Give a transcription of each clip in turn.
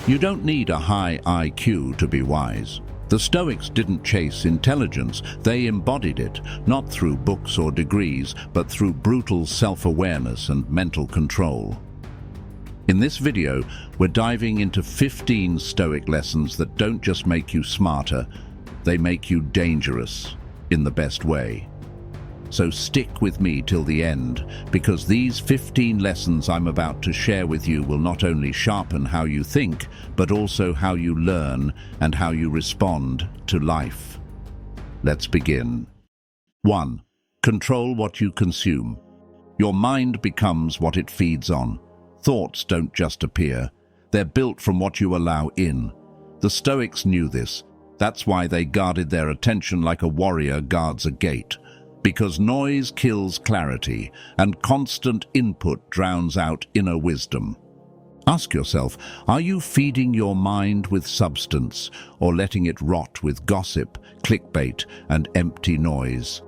You don't need a high IQ to be wise. The Stoics didn't chase intelligence, they embodied it, not through books or degrees, but through brutal self-awareness and mental control. In this video, we're diving into 15 Stoic lessons that don't just make you smarter, they make you dangerous in the best way. So stick with me till the end, because these 15 lessons I'm about to share with you will not only sharpen how you think, but also how you learn and how you respond to life. Let's begin. 1. Control what you consume. Your mind becomes what it feeds on. Thoughts don't just appear. They're built from what you allow in. The Stoics knew this. That's why they guarded their attention like a warrior guards a gate. Because noise kills clarity, and constant input drowns out inner wisdom. Ask yourself, are you feeding your mind with substance, or letting it rot with gossip, clickbait, and empty noise?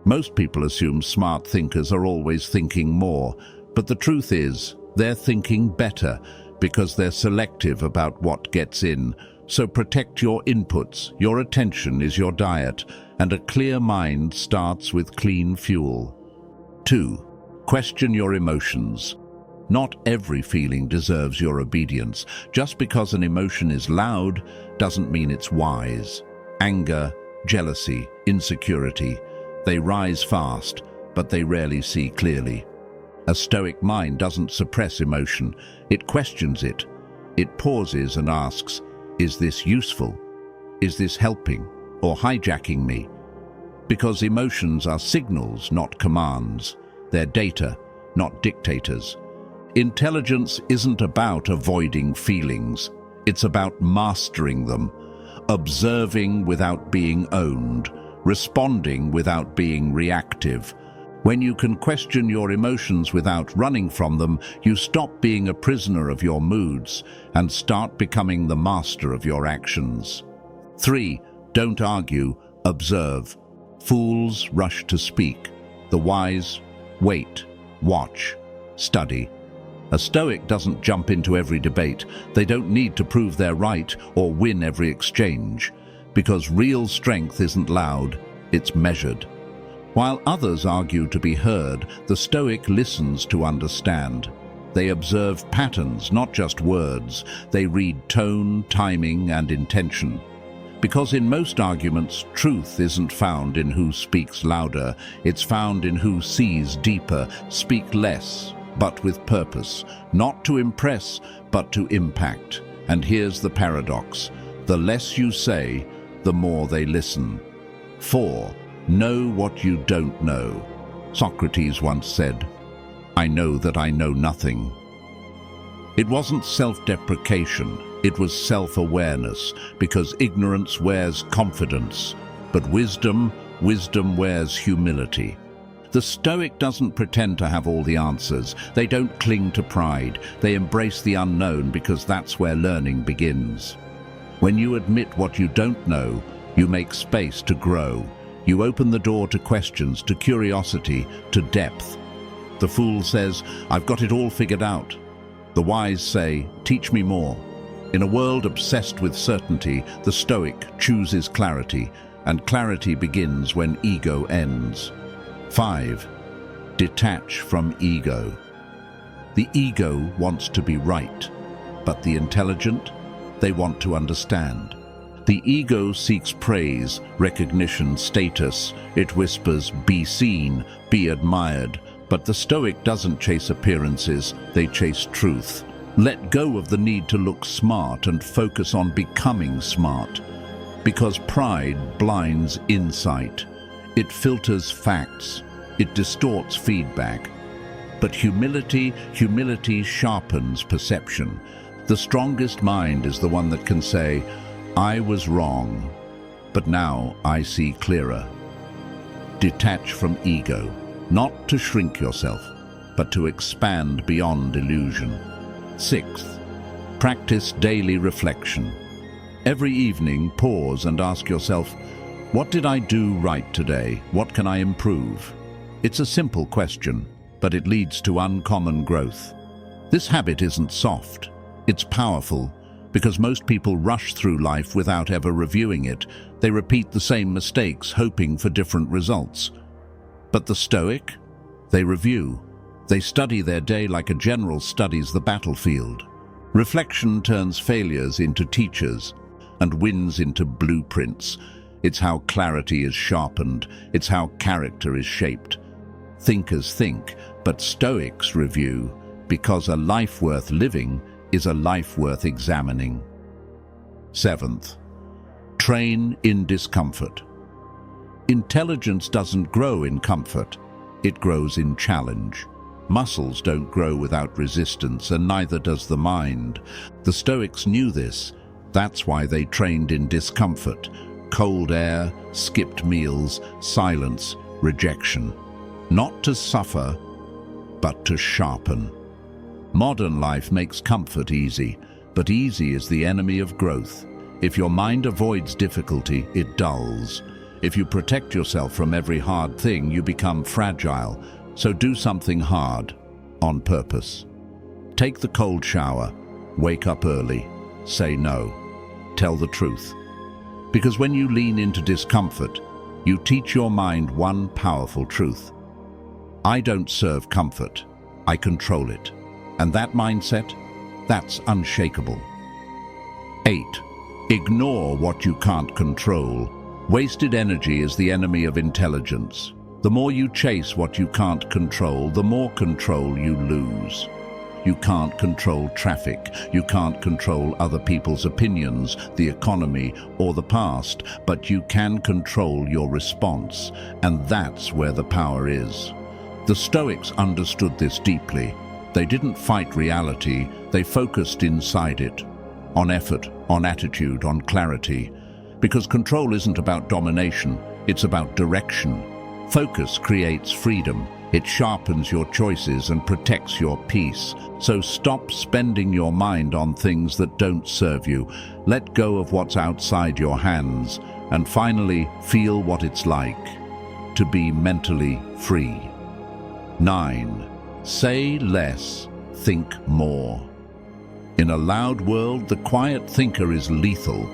Most people assume smart thinkers are always thinking more, but the truth is, they're thinking better, because they're selective about what gets in. So protect your inputs. Your attention is your diet, and a clear mind starts with clean fuel. 2. Question your emotions. Not every feeling deserves your obedience. Just because an emotion is loud doesn't mean it's wise. Anger, jealousy, insecurity, they rise fast, but they rarely see clearly. A Stoic mind doesn't suppress emotion, it questions it. It pauses and asks, is this useful? Is this helping or hijacking me? Because emotions are signals, not commands. They're data, not dictators. Intelligence isn't about avoiding feelings. It's about mastering them, observing without being owned, responding without being reactive. When you can question your emotions without running from them, you stop being a prisoner of your moods and start becoming the master of your actions. 3. Don't argue, observe. Fools rush to speak. The wise wait, watch, study. A Stoic doesn't jump into every debate. They don't need to prove they're right or win every exchange. Because real strength isn't loud, it's measured. While others argue to be heard, the Stoic listens to understand. They observe patterns, not just words. They read tone, timing, and intention. Because in most arguments, truth isn't found in who speaks louder, it's found in who sees deeper. Speak less, but with purpose. Not to impress, but to impact. And here's the paradox. The less you say, the more they listen. 4. Know what you don't know. Socrates once said, I know that I know nothing. It wasn't self-deprecation, it was self-awareness, because ignorance wears confidence, but wisdom wears humility. The Stoic doesn't pretend to have all the answers. They don't cling to pride. They embrace the unknown because that's where learning begins. When you admit what you don't know, you make space to grow. You open the door to questions, to curiosity, to depth. The fool says, I've got it all figured out. The wise say, teach me more. In a world obsessed with certainty, the Stoic chooses clarity, and clarity begins when ego ends. 5. Detach from ego. The ego wants to be right, but the intelligent, they want to understand. The ego seeks praise, recognition, status. It whispers, be seen, be admired. But the Stoic doesn't chase appearances, they chase truth. Let go of the need to look smart and focus on becoming smart. Because pride blinds insight. It filters facts. It distorts feedback. But humility sharpens perception. The strongest mind is the one that can say, I was wrong, but now I see clearer. Detach from ego, not to shrink yourself, but to expand beyond illusion. 6th, practice daily reflection. Every evening, pause and ask yourself, what did I do right today? What can I improve? It's a simple question, but it leads to uncommon growth. This habit isn't soft, it's powerful, because most people rush through life without ever reviewing it. They repeat the same mistakes, hoping for different results. But the Stoic? They review. They study their day like a general studies the battlefield. Reflection turns failures into teachers and wins into blueprints. It's how clarity is sharpened. It's how character is shaped. Thinkers think, but Stoics review, because a life worth living is a life worth examining. 7th, train in discomfort. Intelligence doesn't grow in comfort. It grows in challenge. Muscles don't grow without resistance, and neither does the mind. The Stoics knew this. That's why they trained in discomfort. Cold air, skipped meals, silence, rejection. Not to suffer, but to sharpen. Modern life makes comfort easy, but easy is the enemy of growth. If your mind avoids difficulty, it dulls. If you protect yourself from every hard thing, you become fragile. So do something hard, on purpose. Take the cold shower, wake up early, say no, tell the truth. Because when you lean into discomfort, you teach your mind one powerful truth. I don't serve comfort, I control it. And that mindset, that's unshakable. 8. Ignore what you can't control. Wasted energy is the enemy of intelligence. The more you chase what you can't control, the more control you lose. You can't control traffic. You can't control other people's opinions, the economy, or the past, but you can control your response, and that's where the power is. The Stoics understood this deeply. They didn't fight reality, they focused inside it, on effort, on attitude, on clarity. Because control isn't about domination, it's about direction. Focus creates freedom. It sharpens your choices and protects your peace. So stop spending your mind on things that don't serve you. Let go of what's outside your hands. And finally, feel what it's like to be mentally free. 9. Say less, think more. In a loud world, the quiet thinker is lethal.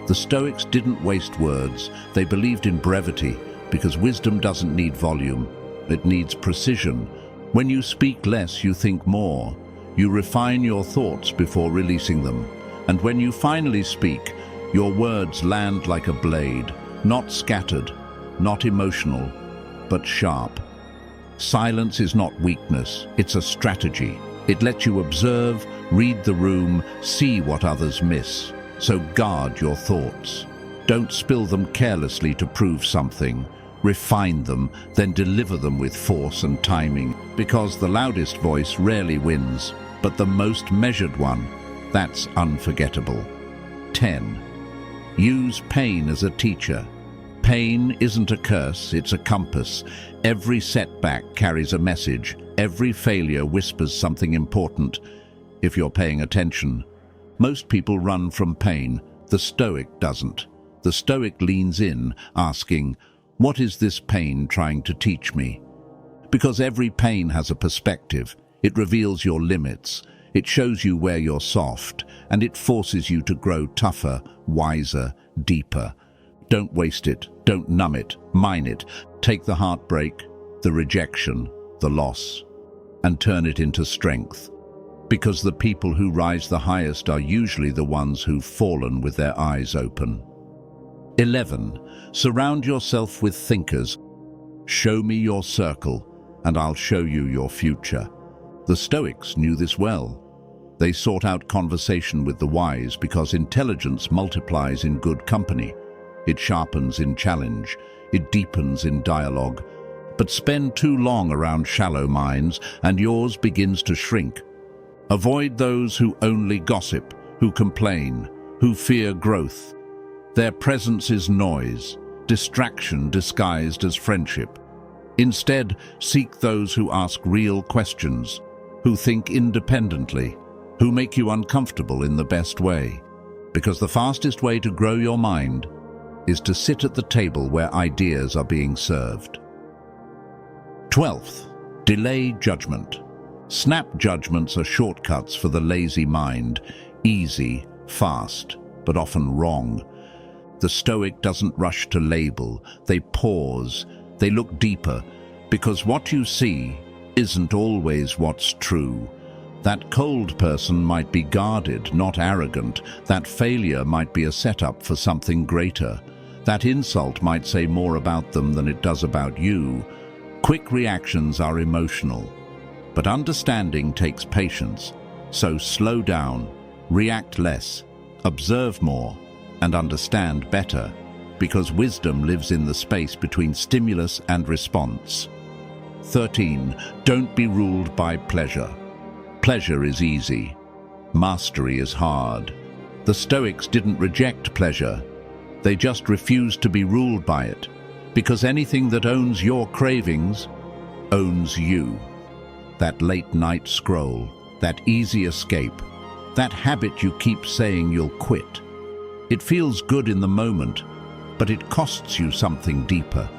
The Stoics didn't waste words. They believed in brevity, because wisdom doesn't need volume. It needs precision. When you speak less, you think more. You refine your thoughts before releasing them. And when you finally speak, your words land like a blade, not scattered, not emotional, but sharp. Silence is not weakness, it's a strategy. It lets you observe, read the room, see what others miss. So guard your thoughts. Don't spill them carelessly to prove something. Refine them, then deliver them with force and timing. Because the loudest voice rarely wins, but the most measured one, that's unforgettable. 10. Use pain as a teacher. Pain isn't a curse, it's a compass. Every setback carries a message. Every failure whispers something important, if you're paying attention. Most people run from pain. The Stoic doesn't. The Stoic leans in, asking, what is this pain trying to teach me? Because every pain has a perspective. It reveals your limits. It shows you where you're soft, and it forces you to grow tougher, wiser, deeper. Don't waste it. Don't numb it. Mine it. Take the heartbreak, the rejection, the loss, and turn it into strength. Because the people who rise the highest are usually the ones who've fallen with their eyes open. 11. Surround yourself with thinkers. Show me your circle, and I'll show you your future. The Stoics knew this well. They sought out conversation with the wise because intelligence multiplies in good company. It sharpens in challenge. It deepens in dialogue. But spend too long around shallow minds, and yours begins to shrink. Avoid those who only gossip, who complain, who fear growth. Their presence is noise, distraction disguised as friendship. Instead, seek those who ask real questions, who think independently, who make you uncomfortable in the best way. Because the fastest way to grow your mind is to sit at the table where ideas are being served. 12th, delay judgment. Snap judgments are shortcuts for the lazy mind, easy, fast, but often wrong. The Stoic doesn't rush to label, they pause, they look deeper, because what you see isn't always what's true. That cold person might be guarded, not arrogant. That failure might be a setup for something greater. That insult might say more about them than it does about you. Quick reactions are emotional, but understanding takes patience. So slow down, react less, observe more, and understand better, because wisdom lives in the space between stimulus and response. 13. Don't be ruled by pleasure. Pleasure is easy. Mastery is hard. The Stoics didn't reject pleasure. They just refused to be ruled by it, because anything that owns your cravings owns you. That late night scroll, that easy escape, that habit you keep saying you'll quit. It feels good in the moment, but it costs you something deeper.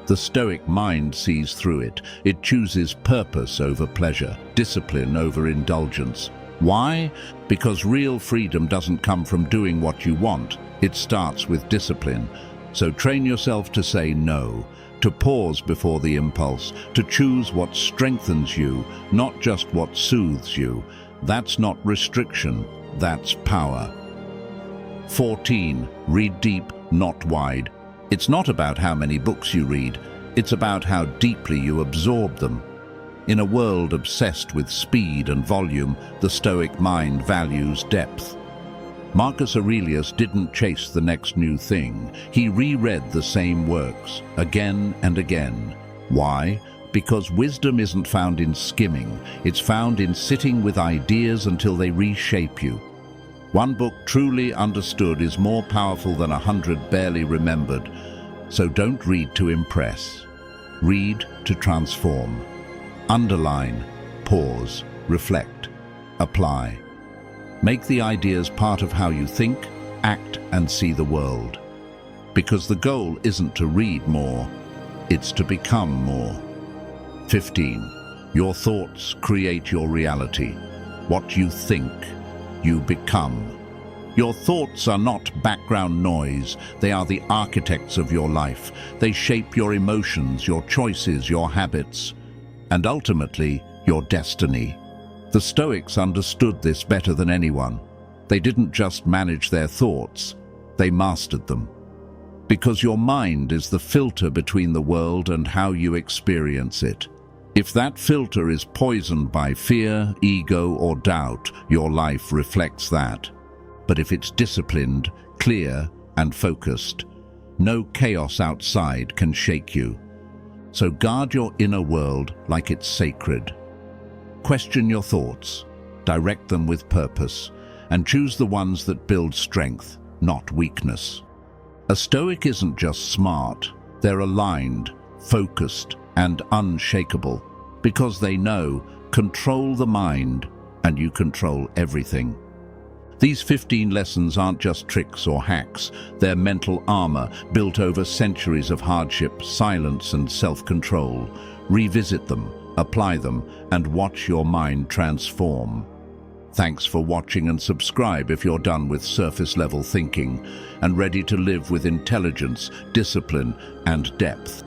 The Stoic mind sees through it. It chooses purpose over pleasure, discipline over indulgence. Why? Because real freedom doesn't come from doing what you want. It starts with discipline. So train yourself to say no, to pause before the impulse, to choose what strengthens you, not just what soothes you. That's not restriction, that's power. 14. Read deep, not wide. It's not about how many books you read, it's about how deeply you absorb them. In a world obsessed with speed and volume, the Stoic mind values depth. Marcus Aurelius didn't chase the next new thing. He reread the same works again and again. Why? Because wisdom isn't found in skimming. It's found in sitting with ideas until they reshape you. One book truly understood is more powerful than 100 barely remembered. So don't read to impress. Read to transform. Underline, pause, reflect, apply. Make the ideas part of how you think, act, and see the world. Because the goal isn't to read more, it's to become more. 15. Your thoughts create your reality. What you think, you become. Your thoughts are not background noise. They are the architects of your life. They shape your emotions, your choices, your habits, and ultimately, your destiny. The Stoics understood this better than anyone. They didn't just manage their thoughts, they mastered them. Because your mind is the filter between the world and how you experience it. If that filter is poisoned by fear, ego, or doubt, your life reflects that. But if it's disciplined, clear, and focused, no chaos outside can shake you. So guard your inner world like it's sacred. Question your thoughts, direct them with purpose, and choose the ones that build strength, not weakness. A Stoic isn't just smart, they're aligned, focused, and unshakable, because they know, control the mind, and you control everything. These 15 lessons aren't just tricks or hacks, they're mental armor built over centuries of hardship, silence, and self-control. Revisit them, apply them, and watch your mind transform. Thanks for watching, and subscribe if you're done with surface-level thinking and ready to live with intelligence, discipline, and depth.